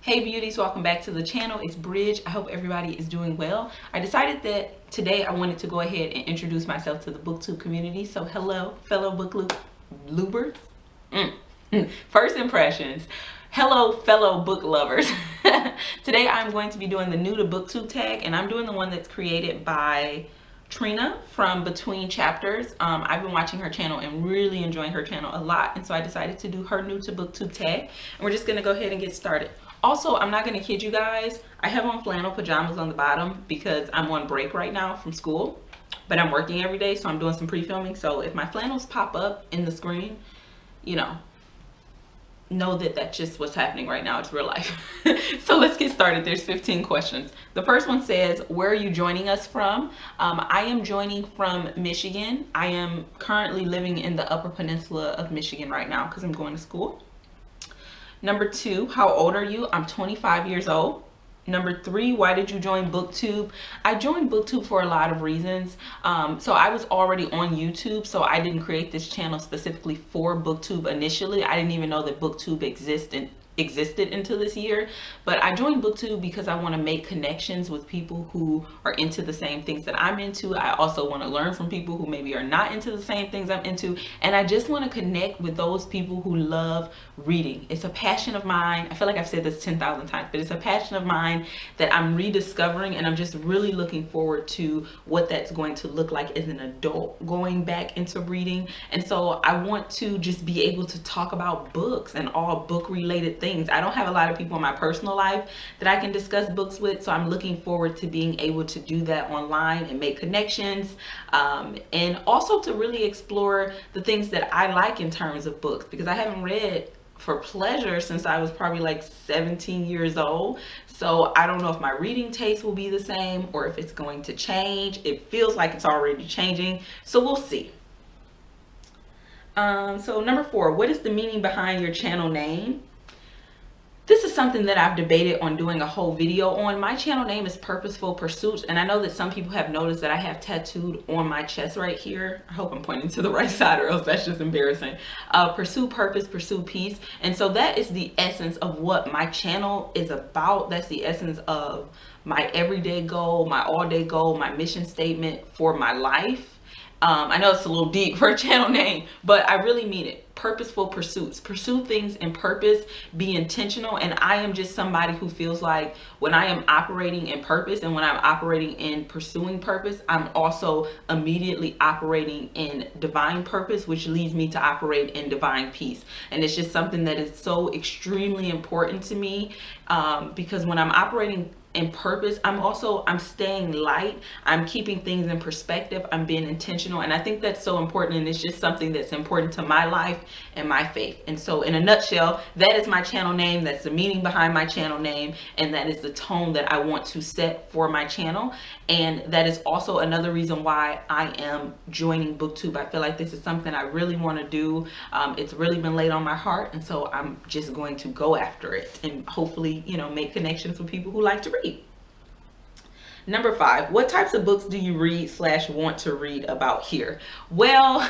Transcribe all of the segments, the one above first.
Hey beauties, welcome back to the channel. It's Bridget. I hope everybody is doing well. I decided that today I wanted to go ahead and introduce myself to the Booktube community. So hello, fellow bookloopers. First impressions. Hello, fellow book lovers. Today I'm going to be doing the new to Booktube tag, and I'm doing the one that's created by Trina from Between Chapters. I've been watching her channel and really enjoying her channel a lot, and so I decided to do her new to Booktube tag, and we're just going to go ahead and get started. Also, I'm not going to kid you guys, I have on flannel pajamas on the bottom because I'm on break right now from school, but I'm working every day, so I'm doing some pre-filming. So if my flannels pop up in the screen, you know that that's just what's happening right now. It's real life. So let's get started. There's 15 questions. The first one says, where are you joining us from? I am joining from Michigan. I am currently living in the Upper Peninsula of Michigan right now because I'm going to school. Number 2, how old are you? I'm 25 years old. Number 3, why did you join Booktube? I joined Booktube for a lot of reasons. So I was already on YouTube, so I didn't create this channel specifically for Booktube initially. I didn't even know that Booktube existed until this year, but I joined Booktube because I want to make connections with people who are into the same things that I'm into. I also want to learn from people who maybe are not into the same things I'm into, and I just want to connect with those people who love reading. It's a passion of mine. I feel like I've said this 10,000 times, but it's a passion of mine that I'm rediscovering, and I'm just really looking forward to what that's going to look like as an adult going back into reading. And so I want to just be able to talk about books and all book related things. I don't have a lot of people in my personal life that I can discuss books with, so I'm looking forward to being able to do that online and make connections, and also to really explore the things that I like in terms of books, because I haven't read for pleasure since I was probably like 17 years old. So I don't know if my reading taste will be the same or if it's going to change. It feels like it's already changing, so we'll see. So number 4, what is the meaning behind your channel name? This is something that I've debated on doing a whole video on. My channel name is Purposeful Pursuits, and I know that some people have noticed that I have tattooed on my chest right here. I hope I'm pointing to the right side, or else that's just embarrassing. Pursue purpose, pursue peace. And so that is the essence of what my channel is about. That's the essence of my everyday goal, my all-day goal, my mission statement for my life. I know it's a little deep for a channel name, but I really mean it. Purposeful pursuits. Pursue things in purpose, be intentional. And I am just somebody who feels like when I am operating in purpose and when I'm operating in pursuing purpose, I'm also immediately operating in divine purpose, which leads me to operate in divine peace. And it's just something that is so extremely important to me, because when I'm operating in purpose, I'm staying light, I'm keeping things in perspective, I'm being intentional, and I think that's so important, and it's just something that's important to my life and my faith. And so in a nutshell, that is my channel name, that's the meaning behind my channel name, and that is the tone that I want to set for my channel. And that is also another reason why I am joining Booktube. I feel like this is something I really want to do. It's really been laid on my heart, and so I'm just going to go after it and hopefully, make connections with people who like to read. Number 5, what types of books do you read / want to read about here? Well,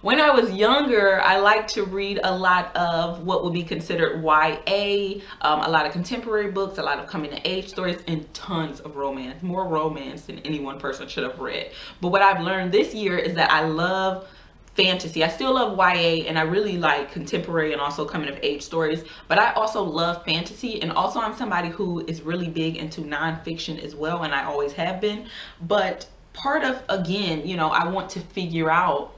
when I was younger, I liked to read a lot of what would be considered YA, a lot of contemporary books, a lot of coming of age stories, and tons of romance, more romance than any one person should have read. But what I've learned this year is that I love fantasy. I still love YA, and I really like contemporary and also coming of age stories, but I also love fantasy, and also I'm somebody who is really big into nonfiction as well, and I always have been. But part of, again, I want to figure out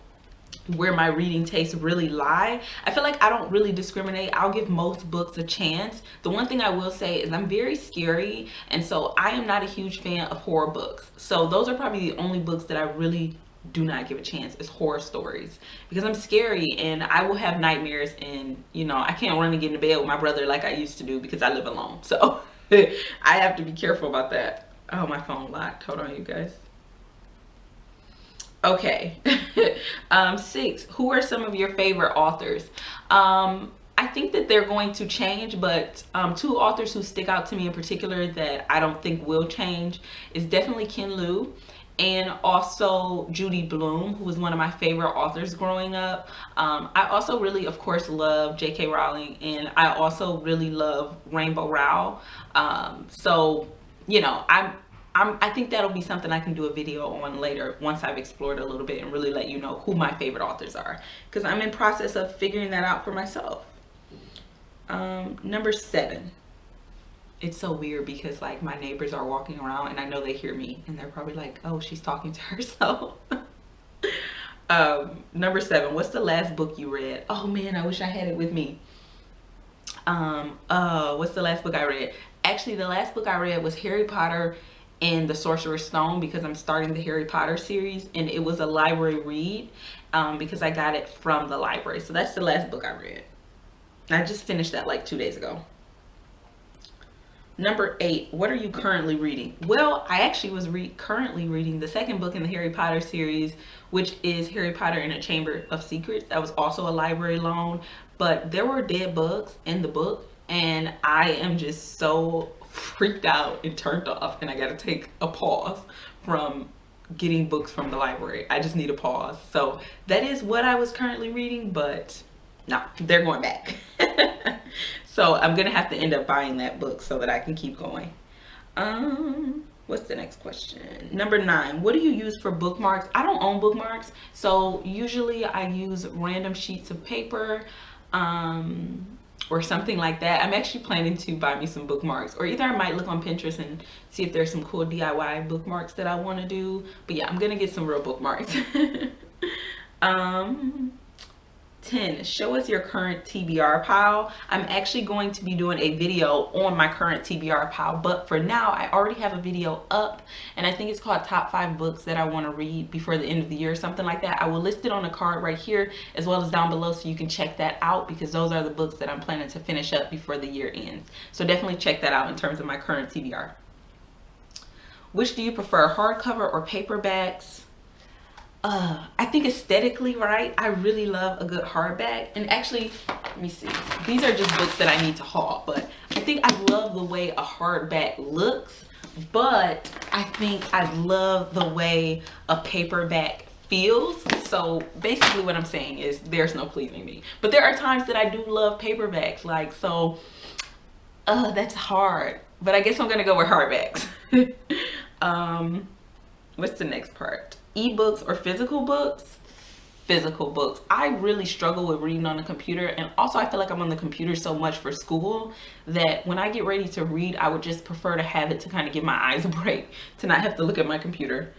where my reading tastes really lie. I feel like I don't really discriminate. I'll give most books a chance. The one thing I will say is I'm very scary, and so I am not a huge fan of horror books. So those are probably the only books that I really do not give a chance, is horror stories, because I'm scary and I will have nightmares, and I can't run and get into bed with my brother like I used to do because I live alone. So I have to be careful about that. Oh, my phone locked. Hold on, you guys. Okay. 6, who are some of your favorite authors? I think that they're going to change, but 2 authors who stick out to me in particular that I don't think will change is definitely Ken Liu and also Judy Blume, who was one of my favorite authors growing up. I also really, of course, love J.K. Rowling, and I also really love Rainbow Rowell. So, you know, I think that'll be something I can do a video on later once I've explored a little bit and really let you know who my favorite authors are, because I'm in process of figuring that out for myself. Number 7. It's so weird because like my neighbors are walking around and I know they hear me and they're probably like, oh, she's talking to herself. Number 7, what's the last book you read? Oh man, I wish I had it with me. What's the last book I read? Actually, the last book I read was Harry Potter and the Sorcerer's Stone, because I'm starting the Harry Potter series, and it was a library read because I got it from the library. So that's the last book I read. I just finished that like 2 days ago. Number 8, what are you currently reading? Well, I actually was currently reading the second book in the Harry Potter series, which is Harry Potter and the Chamber of Secrets. That was also a library loan, but there were dead books in the book, and I am just so freaked out and turned off, and I gotta take a pause from getting books from the library. I just need a pause. So that is what I was currently reading, but no, they're going back. So I'm gonna have to end up buying that book so that I can keep going. What's the next question? Number 9, what do you use for bookmarks? I don't own bookmarks, so usually I use random sheets of paper or something like that. I'm actually planning to buy me some bookmarks, or either I might look on Pinterest and see if there's some cool DIY bookmarks that I want to do. But yeah, I'm gonna get some real bookmarks. 10, show us your current TBR pile. I'm actually going to be doing a video on my current TBR pile, but for now I already have a video up, and I think it's called Top 5 Books that I want to read before the end of the year, something like that. I will list it on the card right here as well as down below, so you can check that out, because those are the books that I'm planning to finish up before the year ends. So definitely check that out in terms of my current TBR. Which do you prefer, hardcover or paperbacks? I think aesthetically, right, I really love a good hardback. And actually, let me see, these are just books that I need to haul, but I think I love the way a hardback looks, but I think I love the way a paperback feels. So basically what I'm saying is there's no pleasing me, but there are times that I do love paperbacks, like, so that's hard, but I guess I'm gonna go with hardbacks. What's the next part? Ebooks or physical books? Physical books. I really struggle with reading on the computer, and also I feel like I'm on the computer so much for school that when I get ready to read, I would just prefer to have it to kind of give my eyes a break, to not have to look at my computer.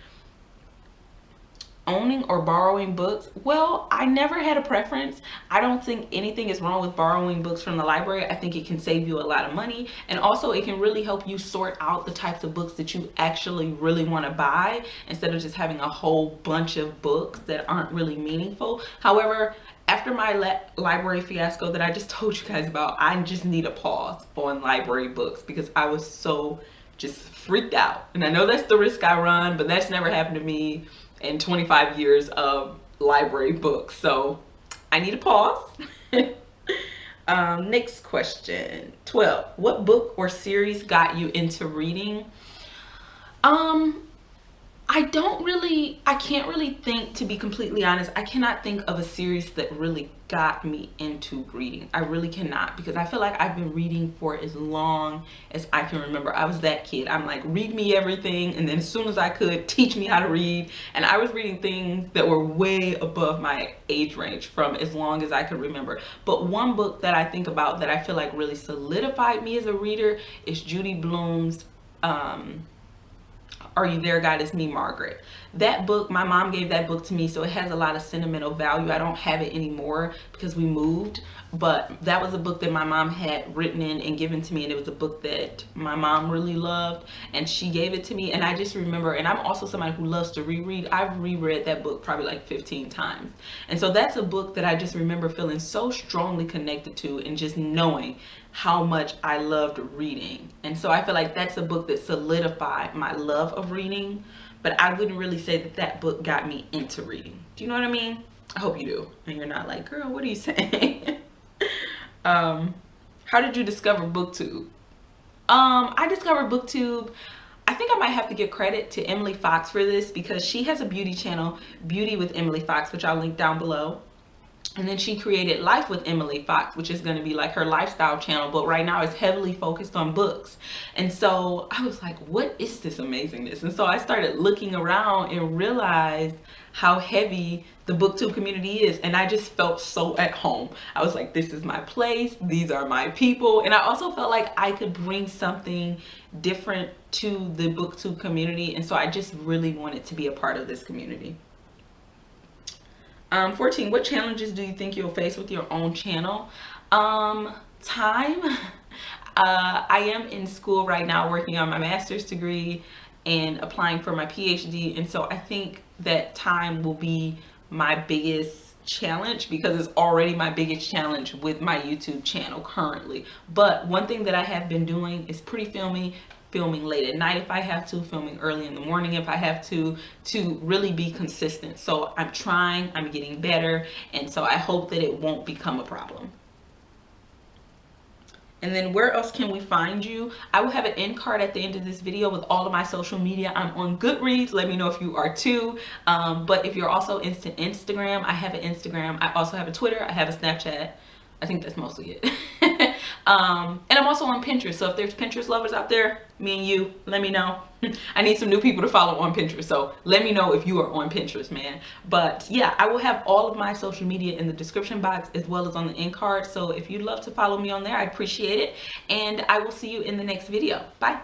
Owning or borrowing books? Well, I never had a preference. I don't think anything is wrong with borrowing books from the library. I think it can save you a lot of money, and also it can really help you sort out the types of books that you actually really want to buy, instead of just having a whole bunch of books that aren't really meaningful. However, after my library fiasco that I just told you guys about, I just need a pause on library books, because I was so just freaked out. And I know that's the risk I run, but that's never happened to me in 25 years of library books, so I need a pause. Next question. 12, what book or series got you into reading? I can't really think, to be completely honest, I cannot think of a series that really got me into reading. I really cannot, because I feel like I've been reading for as long as I can remember. I was that kid. I'm like, read me everything, and then as soon as I could, teach me how to read. And I was reading things that were way above my age range from as long as I could remember. But one book that I think about that I feel like really solidified me as a reader is Judy Blume's Are You There, God? It's Me, Margaret. That book, my mom gave that book to me, so it has a lot of sentimental value. I don't have it anymore because we moved, but that was a book that my mom had written in and given to me, and it was a book that my mom really loved, and she gave it to me. And I just remember, and I'm also somebody who loves to reread. I've reread that book probably like 15 times. And so that's a book that I just remember feeling so strongly connected to, and just knowing how much I loved reading. And so I feel like that's a book that solidified my love of reading, but I wouldn't really say that that book got me into reading. Do you know what I mean? I hope you do, and you're not like, girl, what are you saying? How did you discover Booktube? I discovered Booktube I think I might have to give credit to Emily Fox for this, because she has a beauty channel, Beauty with Emily Fox, which I'll link down below. And then she created Life with Emily Fox, which is going to be like her lifestyle channel, but right now it's heavily focused on books. And so I was like, what is this amazingness? And so I started looking around and realized how heavy the booktube community is, and I just felt so at home. I was like, this is my place, these are my people. And I also felt like I could bring something different to the booktube community, and so I just really wanted to be a part of this community. 14, what challenges do you think you'll face with your own channel? Time. I am in school right now working on my master's degree and applying for my PhD, and so I think that time will be my biggest challenge, because it's already my biggest challenge with my YouTube channel currently. But one thing that I have been doing is filming late at night if I have to, filming early in the morning if I have to really be consistent. So I'm trying, I'm getting better, and so I hope that it won't become a problem. And then where else can we find you? I will have an end card at the end of this video with all of my social media. I'm on Goodreads. Let me know if you are too. But if you're also into Instagram, I have an Instagram. I also have a Twitter. I have a Snapchat. I think that's mostly it. And I'm also on Pinterest. So if there's Pinterest lovers out there, me and you, let me know. I need some new people to follow on Pinterest. So let me know if you are on Pinterest, man. But yeah, I will have all of my social media in the description box as well as on the end card. So if you'd love to follow me on there, I'd appreciate it. And I will see you in the next video. Bye.